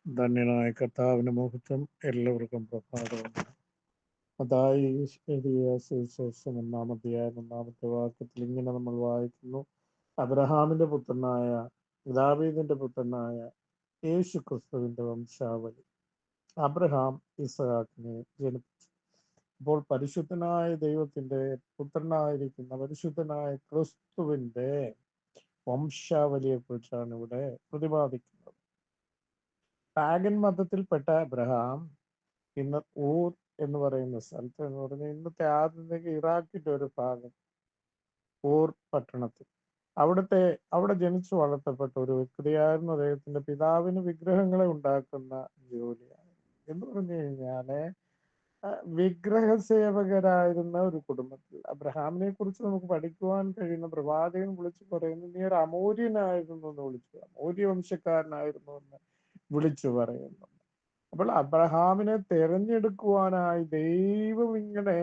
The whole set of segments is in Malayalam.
ധന്യനായ കർത്താവിന്റെ മുഹൂർത്തം എല്ലാവർക്കും പ്രഭാതവും. അതായി എഴുതിയ സുവിശേഷം ഒന്നാമത്തെ വാക്യത്തിൽ ഇങ്ങനെ നമ്മൾ വായിക്കുന്നു: അബ്രഹാമിന്റെ പുത്രനായ ദാവീദിന്റെ പുത്രനായ യേശു ക്രിസ്തുവിന്റെ വംശാവലി. അബ്രഹാം ഇസഹാക്കിനെ ജനിപ്പിച്ചു. അപ്പോൾ പരിശുദ്ധനായ ദൈവത്തിന്റെ പുത്രനായിരിക്കുന്ന പരിശുദ്ധനായ ക്രിസ്തുവിന്റെ വംശാവലിയെ കുറിച്ചാണ് ഇവിടെ പ്രതിപാദിക്കുന്നത്. പാഗൻ മതത്തിൽപ്പെട്ട അബ്രഹാം ഇന്ന് ഊർ എന്ന് പറയുന്ന സ്ഥലത്ത്, എന്ന് പറഞ്ഞാൽ ഇന്നത്തെ ആധുനിക ഇറാഖിന്റെ ഒരു ഭാഗം, ഊർ പട്ടണത്തിൽ അവിടെ ജനിച്ചു വളർത്തപ്പെട്ട ഒരു വ്യക്തിയായിരുന്നു. അദ്ദേഹത്തിന്റെ പിതാവിന് വിഗ്രഹങ്ങളെ ഉണ്ടാക്കുന്ന ജോലിയാണ്. എന്ന് പറഞ്ഞു കഴിഞ്ഞാല് വിഗ്രഹ സേവകരായിരുന്ന ഒരു കുടുംബത്തിൽ അബ്രഹാമിനെ കുറിച്ച് നമുക്ക് പഠിക്കുവാൻ കഴിയുന്ന പ്രവാചകൻ വിളിച്ചു പറയുന്നു, നീ ഒരു അമോര്യനായിരുന്നു എന്ന് വിളിച്ചു, അമോര്യ വംശക്കാരനായിരുന്നു എന്ന് വിളിച്ചു പറയുന്നു. അപ്പോൾ അബ്രഹാമിനെ തെരഞ്ഞെടുക്കുവാനായി ദൈവം ഇങ്ങനെ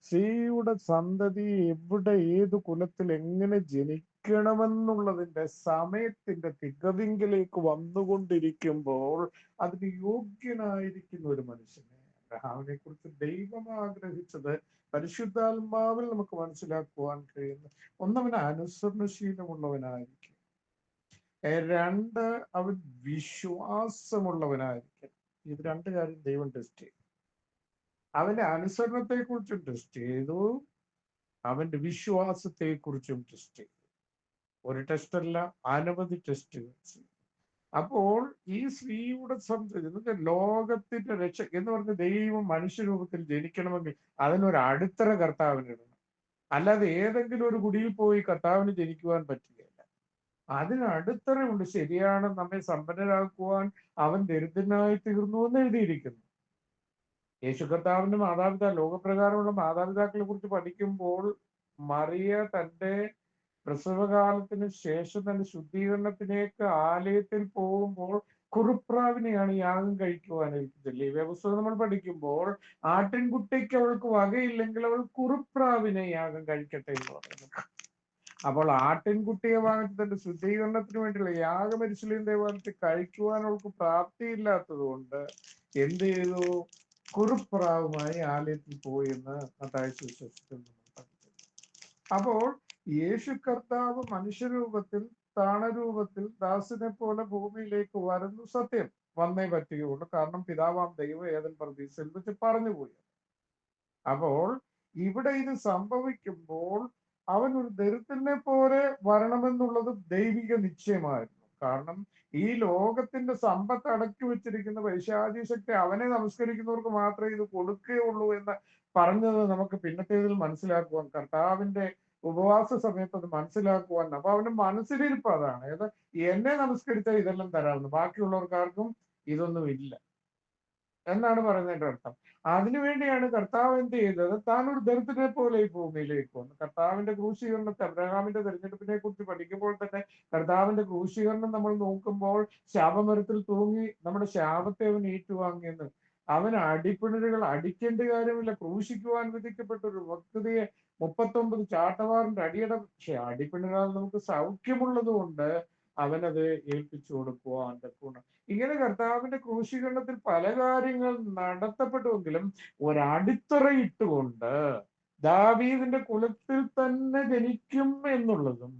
സ്ത്രീയുടെ സന്തതി എവിടെ, ഏത് കുലത്തിൽ, എങ്ങനെ ജനിക്കണമെന്നുള്ളതിന്റെ സമയത്തിന്റെ തികവിങ്കിലേക്ക് വന്നുകൊണ്ടിരിക്കുമ്പോൾ അതിന് യോഗ്യനായിരിക്കുന്ന ഒരു മനുഷ്യനെ അബ്രഹാമിനെ കുറിച്ച് ദൈവം ആഗ്രഹിച്ചത് പരിശുദ്ധാത്മാവിൽ നമുക്ക് മനസ്സിലാക്കുവാൻ കഴിയുന്നു. ഒന്നവന് അനുസരണശീലമുള്ളവനായിരിക്കും, രണ്ട് അവൻ വിശ്വാസമുള്ളവനായിരിക്കും. ഇത് രണ്ട് കാര്യം ദൈവം ടെസ്റ്റ് ചെയ്തു. അവന്റെ അനുസരണത്തെ കുറിച്ചും ടെസ്റ്റ് ചെയ്തു, അവന്റെ വിശ്വാസത്തെ കുറിച്ചും ടെസ്റ്റ് ചെയ്തു. ഒരു ടെസ്റ്റ് അല്ല, അനവധി ടെസ്റ്റുകൾ ചെയ്തു. അപ്പോൾ ഈ സ്ത്രീയുടെ സംബന്ധിച്ച് ലോകത്തിന്റെ രക്ഷ എന്ന് പറഞ്ഞ ദൈവം മനുഷ്യരൂപത്തിൽ ജനിക്കണമെങ്കിൽ അതിനൊരു അടിത്തറ കർത്താവിനിടണം. അല്ലാതെ ഏതെങ്കിലും ഒരു കുടിയിൽ പോയി കർത്താവിന് ജനിക്കുവാൻ പറ്റുകയില്ല. അതിന് അടിത്തറയുണ്ട്. ശരിയാണ്, നമ്മെ സമ്പന്നരാക്കുവാൻ അവൻ ദരിദ്രനായി തീർന്നു എന്ന് എഴുതിയിരിക്കുന്നു. യേശു കർത്താവിന്റെ ലോകപ്രകാരമുള്ള മാതാപിതാക്കളെ കുറിച്ച് പഠിക്കുമ്പോൾ മറിയ തന്റെ പ്രസവകാലത്തിന് ശേഷം തന്റെ ശുദ്ധീകരണത്തിലേക്ക് ആലയത്തിൽ പോകുമ്പോൾ കുറുപ്രാവിനെയാണ് യാഗം കഴിക്കുവാൻ ഏൽപ്പിച്ചല്ലേ. വ്യവസ്ഥ നമ്മൾ പഠിക്കുമ്പോൾ ആട്ടിൻകുട്ടിക്ക് അവൾക്ക് വകയില്ലെങ്കിൽ അവൾ കുറുപ്രാവിനെ യാഗം കഴിക്കട്ടെ എന്ന് പറയുന്നു. അപ്പോൾ ആട്ടിൻകുട്ടിയെ വാങ്ങിച്ച് തന്റെ ശുദ്ധീകരണത്തിന് വേണ്ടിയുള്ള യാഗപരിശീലന ദേവാലയത്തിൽ കഴിക്കുവാൻ അവൾക്ക് പ്രാപ്തിയില്ലാത്തത് കൊണ്ട് എന്ത് ചെയ്തു? കുറുപ്രാവുമായി ആലയത്തിൽ പോയി എന്ന് മത്തായി സുവിശേഷത്തിൽ നമ്മൾ പഠിക്കുന്നു. അപ്പോൾ യേശു കർത്താവ് മനുഷ്യരൂപത്തിൽ, താണരൂപത്തിൽ ദാസനെ പോലെ ഭൂമിയിലേക്ക് വരുന്നു. സത്യം, വന്നേ പറ്റുകയുള്ളൂ. കാരണം പിതാവാം ദൈവം ഏതൻ പർദീസയിൽ വെച്ച് പറഞ്ഞുപോയി. അപ്പോൾ ഇവിടെ ഇത് സംഭവിക്കുമ്പോൾ അവൻ ഒരു ദരിദ്രനെ പോലെ വരണമെന്നുള്ളത് ദൈവിക നിശ്ചയമായിരുന്നു. കാരണം ഈ ലോകത്തിന്റെ സമ്പത്ത് അടക്കി വെച്ചിരിക്കുന്ന പൈശാചിക ശക്തി അവനെ നമസ്കരിക്കുന്നവർക്ക് മാത്രമേ ഇത് കൊടുക്കുകയുള്ളൂ എന്ന് പറഞ്ഞത് നമുക്ക് പിന്നത്തേതിൽ മനസ്സിലാക്കുവാൻ, കർത്താവിന്റെ ഉപവാസ സമയത്ത് അത് മനസ്സിലാക്കുവാൻ. അപ്പൊ അവന്റെ മനസ്സിലിരിപ്പ് അതാണ്, ഏത് എന്നെ നമസ്കരിച്ചാൽ ഇതെല്ലാം തരാമെന്ന്, ബാക്കിയുള്ളവർക്കാർക്കും ഇതൊന്നും ഇല്ല എന്നാണ് പറയുന്നതിന്റെ അർത്ഥം. അതിനുവേണ്ടിയാണ് കർത്താവ് എന്ത് ചെയ്തത്? താൻ ഒരു ദരിദ്രനെ പോലെ ഈ ഭൂമിയിലേക്ക് വന്നു. കർത്താവിന്റെ ക്രൂശീകരണത്തെ, അബ്രഹാമിന്റെ തെരഞ്ഞെടുപ്പിനെ കുറിച്ച് പഠിക്കുമ്പോൾ തന്നെ കർത്താവിന്റെ ക്രൂശീകരണം നമ്മൾ നോക്കുമ്പോൾ ശാപമരത്തിൽ തൂങ്ങി നമ്മുടെ ശാപത്തെ അവൻ ഏറ്റുവാങ്ങിയെന്ന്. അവൻ അടിപ്പിണരുകൾ അടിക്കേണ്ട കാര്യമില്ല. ക്രൂശിക്കുവാൻ വിധിക്കപ്പെട്ട ഒരു വ്യക്തിയെ 39 ചാട്ടവാറിന്റെ അടിയുടെ, പക്ഷെ അടിപ്പിണരാൽ നമുക്ക് സൗഖ്യമുള്ളത് കൊണ്ട് അവനത് ഏൽപ്പിച്ചു കൊടുക്കുവാൻ ഗുണം. ഇങ്ങനെ കർത്താവിന്റെ ക്രൂശീകരണത്തിൽ പല കാര്യങ്ങൾ നടത്തപ്പെട്ടുവെങ്കിലും ഒരടിത്തറ ഇട്ടുകൊണ്ട് ദാവീദിന്റെ കുലത്തിൽ തന്നെ ജനിക്കും എന്നുള്ളതും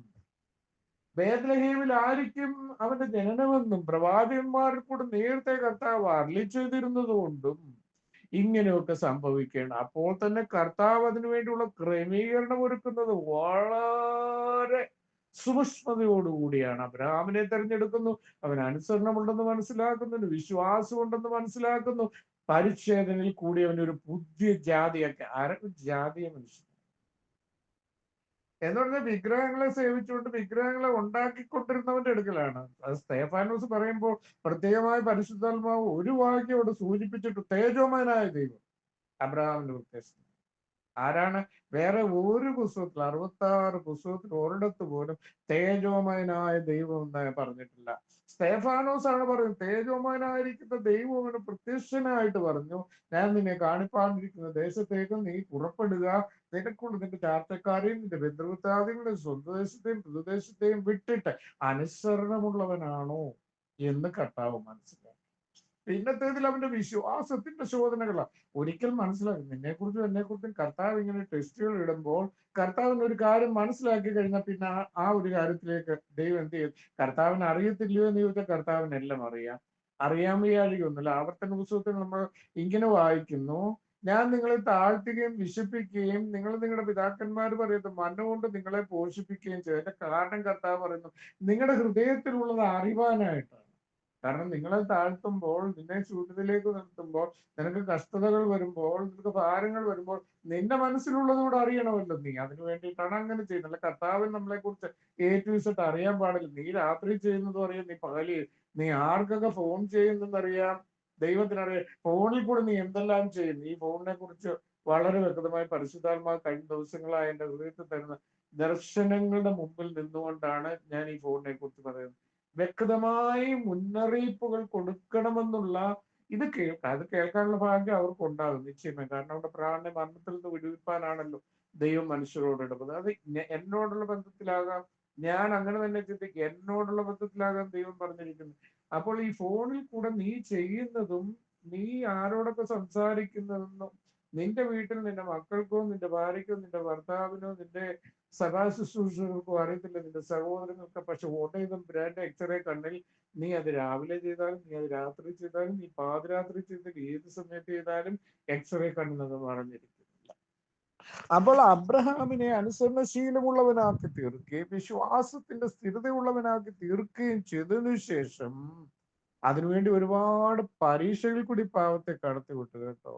ബേത്ലഹേമിൽ ആയിരിക്കും അവന്റെ ജനനമെന്നും പ്രവാചകന്മാരിൽ കൂടെ നേരത്തെ കർത്താവ് അരുളി ചെയ്തിരുന്നത് കൊണ്ടും ഇങ്ങനെയൊക്കെ സംഭവിക്കണം. അപ്പോൾ തന്നെ കർത്താവ് അതിനു വേണ്ടിയുള്ള ക്രമീകരണം ഒരുക്കുന്നത് വളരെ സൂക്ഷ്മതയോടുകൂടിയാണ്. അബ്രഹാമിനെ തെരഞ്ഞെടുക്കുന്നു, അവൻ അനുസരണമുണ്ടെന്ന് മനസ്സിലാക്കുന്നു, വിശ്വാസമുണ്ടെന്ന് മനസ്സിലാക്കുന്നു. പരിച്ഛേദനയിൽ കൂടി അവനൊരു പുതിയ ജാതിയൊക്കെ ജാതിയെ മനുഷ്യൻ എന്ന് പറഞ്ഞാൽ വിഗ്രഹങ്ങളെ സേവിച്ചുകൊണ്ട് വിഗ്രഹങ്ങളെ ഉണ്ടാക്കിക്കൊണ്ടിരുന്നവന്റെ അടുക്കലാണ്. അത് സ്തേഫാനോസ് പറയുമ്പോൾ പ്രത്യേകമായി പരിശുദ്ധാത്മാവ് ഒരു വാക്യം അവിടെ സൂചിപ്പിച്ചിട്ട്, തേജോമയനായ ദൈവം അബ്രഹാമിന്റെ ഉദ്ദേശം ആരാണ്? വേറെ ഒരു പുസ്തകത്തിൽ, 66 പുസ്തകത്തിൽ ഒരിടത്ത് പോലും തേജോമയനായ ദൈവം എന്ന് പറഞ്ഞിട്ടില്ല. സ്തേഫാനോസ് ആണ് പറയുന്നത്, തേജോമയനായിരിക്കുന്ന ദൈവം അവന് പ്രത്യക്ഷനായിട്ട് പറഞ്ഞു, ഞാൻ നിന്നെ കാണിപ്പാനിരിക്കുന്ന ദേശത്തേക്ക് നീ പുറപ്പെടുക, നിനക്കുള്ള നിന്റെ ചാർച്ചക്കാരെയും നിന്റെ ബന്ധുവൃത്താതെയും നിന്റെ സ്വന്തദേശത്തെയും പുതുദേശത്തെയും വിട്ടിട്ട് അനുസരണമുള്ളവനാണോ എന്ന് കർത്താവ് മനസ്സിലാക്കി. പിന്നത്തേതിൽ അവന്റെ വിശ്വാസത്തിന്റെ ശോധനകളാണ്. ഒരിക്കൽ മനസ്സിലാക്കും നിന്നെക്കുറിച്ചും എന്നെക്കുറിച്ചും കർത്താവ് ഇങ്ങനെ ടെസ്റ്റുകൾ ഇടുമ്പോൾ കർത്താവിന് ഒരു കാര്യം മനസ്സിലാക്കി കഴിഞ്ഞാൽ പിന്നെ ആ ഒരു കാര്യത്തിലേക്ക് ദൈവം എന്ത് ചെയ്യും? കർത്താവിന് അറിയത്തില്ലയോ എന്ന് ചോദിച്ചാൽ കർത്താവിന് എല്ലാം അറിയാം. അറിയാൻ വയ്യാഴികയൊന്നുമില്ല. ആവർത്തന പുസ്തകത്തിൽ നമ്മൾ ഇങ്ങനെ വായിക്കുന്നു, ഞാൻ നിങ്ങളെ താഴ്ത്തുകയും വിശപ്പിക്കുകയും നിങ്ങൾ നിങ്ങളുടെ പിതാക്കന്മാർ പറയുന്നത് മന്ന കൊണ്ട് നിങ്ങളെ പോഷിപ്പിക്കുകയും ചെയ്തു. അതിന്റെ കാരണം കർത്താവ് പറയുന്നു നിങ്ങളുടെ ഹൃദയത്തിലുള്ളത് അറിവാനായിട്ടാണ്. കാരണം നിങ്ങളെ താഴ്ത്തുമ്പോൾ, നിന്നെ ശൂന്യതയിലേക്ക് നിർത്തുമ്പോൾ, നിനക്ക് കഷ്ടതകൾ വരുമ്പോൾ, നിനക്ക് ഭാരങ്ങൾ വരുമ്പോൾ നിന്റെ മനസ്സിലുള്ളതുകൂടെ അറിയണമല്ലോ നീ. അതിനു വേണ്ടിയിട്ടാണ് അങ്ങനെ ചെയ്യുന്നത്. അല്ല കർത്താവിന് നമ്മളെ കുറിച്ച് A to Z അറിയാൻ പാടില്ല. നീ രാത്രി ചെയ്യുന്നതും അറിയാം, നീ പകല് നീ ആർക്കൊക്കെ ഫോൺ ചെയ്യുന്നതെന്നറിയാം, ദൈവത്തിനറിയാം. ഫോണിൽ കൂടെ നീ എന്തെല്ലാം ചെയ്യുന്നു, ഈ ഫോണിനെ കുറിച്ച് വളരെ വ്യക്തമായി പരിശുദ്ധാത്മാവ് കഴിഞ്ഞ ദിവസങ്ങളായി എന്റെ ഹൃദയത്തിൽ തരുന്ന ദർശനങ്ങളുടെ മുമ്പിൽ നിന്നുകൊണ്ടാണ് ഞാൻ ഈ ഫോണിനെ കുറിച്ച് പറയുന്നത്. വ്യക്തമായി മുന്നറിയിപ്പുകൾ കൊടുക്കണമെന്നുള്ള ഇത് അത് കേൾക്കാനുള്ള ഭാഗ്യം അവർക്ക് ഉണ്ടാകും നിശ്ചയമായി. കാരണം അവരുടെ പ്രാണനെ മരണത്തിൽ നിന്ന് വിടുവിപ്പാനാണല്ലോ ദൈവം മനുഷ്യരോട് ഇടപെടുന്നത്. അത് എന്നോടുള്ള ബന്ധത്തിലാകാം, ഞാൻ അങ്ങനെ തന്നെ ചിന്തിക്കും, എന്നോടുള്ള ബന്ധത്തിലാകാം ദൈവം പറഞ്ഞിരിക്കുന്നത്. അപ്പോൾ ഈ ഫോണിൽ കൂടെ നീ ചെയ്യുന്നതും നീ ആരോടൊക്കെ സംസാരിക്കുന്നതെന്നും നിന്റെ വീട്ടിൽ നിന്റെ മക്കൾക്കോ നിന്റെ ഭാര്യയ്ക്കോ നിന്റെ ഭർത്താവിനോ നിന്റെ സഭാ ശുശ്രൂഷകൾക്കോ അറിയത്തില്ല, നിന്റെ സഹോദരങ്ങൾക്ക്. പക്ഷെ ഓട്ടയും ബ്രാൻഡ് എക്സ്റേ കണ്ണിൽ നീ അത് രാവിലെ ചെയ്താലും നീ അത് രാത്രി ചെയ്താലും നീ പാതിരാത്രി ചെയ്താലും ഏത് സമയത്ത് ചെയ്താലും എക്സ്റേ കണ്ണിൽ പറഞ്ഞിരിക്കുന്നില്ല. അപ്പോൾ അബ്രഹാമിനെ അനുസരണശീലമുള്ളവനാക്കി തീർക്കുകയും വിശ്വാസത്തിന്റെ സ്ഥിരതയുള്ളവനാക്കി തീർക്കുകയും ചെയ്തതിനു ശേഷം അതിനുവേണ്ടി ഒരുപാട് പരീക്ഷകൾ കൂടി പാവത്തെ കടത്തിവിട്ടു കേട്ടോ.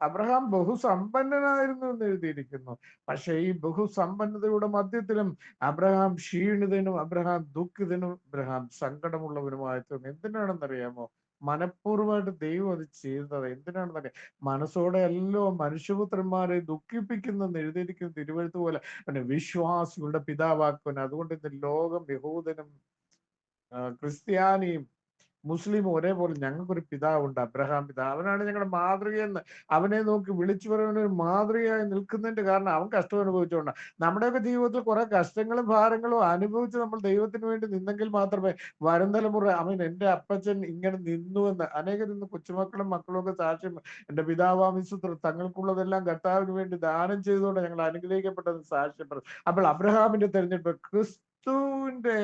അബ്രഹാം ബഹുസമ്പന്നനായിരുന്നു എന്ന് എഴുതിയിരിക്കുന്നു. പക്ഷെ ഈ ബഹുസമ്പന്നതയുടെ മധ്യത്തിലും അബ്രഹാം ക്ഷീണിതനും അബ്രഹാം ദുഃഖിതനും അബ്രഹാം സങ്കടമുള്ളവനുമായി തീർന്നു. എന്തിനാണെന്നറിയാമോ? മനഃപൂർവ്വമായിട്ട് ദൈവം അത് ചെയ്തത് എന്തിനാണെന്നറിയാം? മനസ്സോടെ എല്ലോ മനുഷ്യപുത്രന്മാരെ ദുഃഖിപ്പിക്കുന്നെന്ന് എഴുതിയിരിക്കുന്ന തിരുവഴുത്ത് പോലെ പിന്നെ വിശ്വാസികളുടെ പിതാവാക്കുവൻ. അതുകൊണ്ട് ഇന്ന് ലോകം യഹൂദനും ക്രിസ്ത്യാനിയും മുസ്ലിം ഒരേപോലെ ഞങ്ങൾക്കൊരു പിതാവുണ്ട്, അബ്രഹാം പിതാവ്. അവനാണ് ഞങ്ങളുടെ മാതൃകയെന്ന് അവനെ നോക്കി വിളിച്ചു പറയുന്ന ഒരു മാതൃകയായി നിൽക്കുന്നതിന്റെ കാരണം അവൻ കഷ്ടം അനുഭവിച്ചുകൊണ്ടാണ്. നമ്മുടെയൊക്കെ ജീവിതത്തിൽ കുറെ കഷ്ടങ്ങളും ഭാരങ്ങളും അനുഭവിച്ച് നമ്മൾ ദൈവത്തിന് വേണ്ടി നിന്നെങ്കിൽ മാത്രമേ വരും തലമുറ അവൻ എൻ്റെ അപ്പച്ചൻ ഇങ്ങനെ നിന്നുവെന്ന് അനേകം നിന്ന് കൊച്ചുമക്കളും മക്കളും ഒക്കെ സാക്ഷ്യം എൻ്റെ പിതാവാമിസുത്ര തങ്ങൾക്കുള്ളതെല്ലാം കർത്താവിന് വേണ്ടി ദാനം ചെയ്തുകൊണ്ട് ഞങ്ങൾ അനുഗ്രഹിക്കപ്പെട്ടത് സാക്ഷ്യപ്പെടും. അപ്പോൾ അബ്രഹാമിന്റെ തെരഞ്ഞെടുപ്പ് ക്രിസ്തുവിന്റെ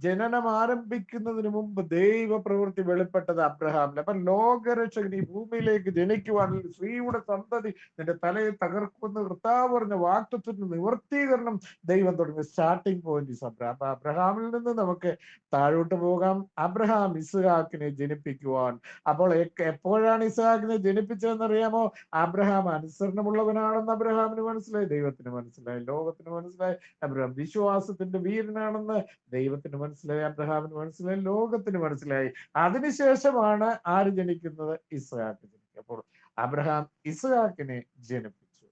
ജനനം ആരംഭിക്കുന്നതിന് മുമ്പ് ദൈവപ്രവൃത്തി വെളിപ്പെട്ടത് അബ്രഹാമിന്. അപ്പൊ ലോകരക്ഷകൻ ഈ ഭൂമിയിലേക്ക് ജനിക്കുവാൻ സ്ത്രീയുടെ സന്തതി നിന്റെ തലയെ തകർക്കുമെന്ന് കർത്താവ് പറഞ്ഞ വാക്തത്വത്തിന്റെ നിവർത്തീകരണം ദൈവം തുടങ്ങി. Starting point Abraham. അപ്പൊ അബ്രഹാമിൽ നിന്ന് നമുക്ക് താഴോട്ട് പോകാം. അബ്രഹാം ഇസ്ഹാക്കിനെ ജനിപ്പിക്കുവാൻ. അപ്പോൾ എപ്പോഴാണ് ഇസ്ഹാക്കിനെ ജനിപ്പിച്ചതെന്നറിയാമോ? അബ്രഹാം അനുസരണമുള്ളവനാണെന്ന് അബ്രഹാമിന് മനസ്സിലായി, ദൈവത്തിന് മനസ്സിലായി, ലോകത്തിന് മനസ്സിലായി. അബ്രഹാം വിശ്വാസത്തിന്റെ വീരനാണെന്ന് ദൈവത്തിന് മനസ്സിലായി, അബ്രഹാമിന് മനസ്സിലായി, ലോകത്തിന് മനസ്സിലായി. അതിനുശേഷമാണ് ആര് ജനിക്കുന്നത്? ഇസ്ഹാക്ക് ജനിക്കുക. അപ്പോൾ അബ്രഹാം ഇസ്ഹാക്കിനെ ജനിപ്പിച്ചു.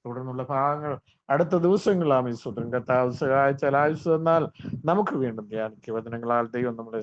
തുടർന്നുള്ള ഭാഗങ്ങൾ അടുത്ത ദിവസങ്ങളാണ് ഈ സുദൃഢ കർത്താവ് സഹായിച്ചാൽ ആയുസ് എന്നാൽ നമുക്ക് വീണ്ടും ധ്യാനിക്കുക. വചനങ്ങളാൽ ദൈവം നമ്മളെ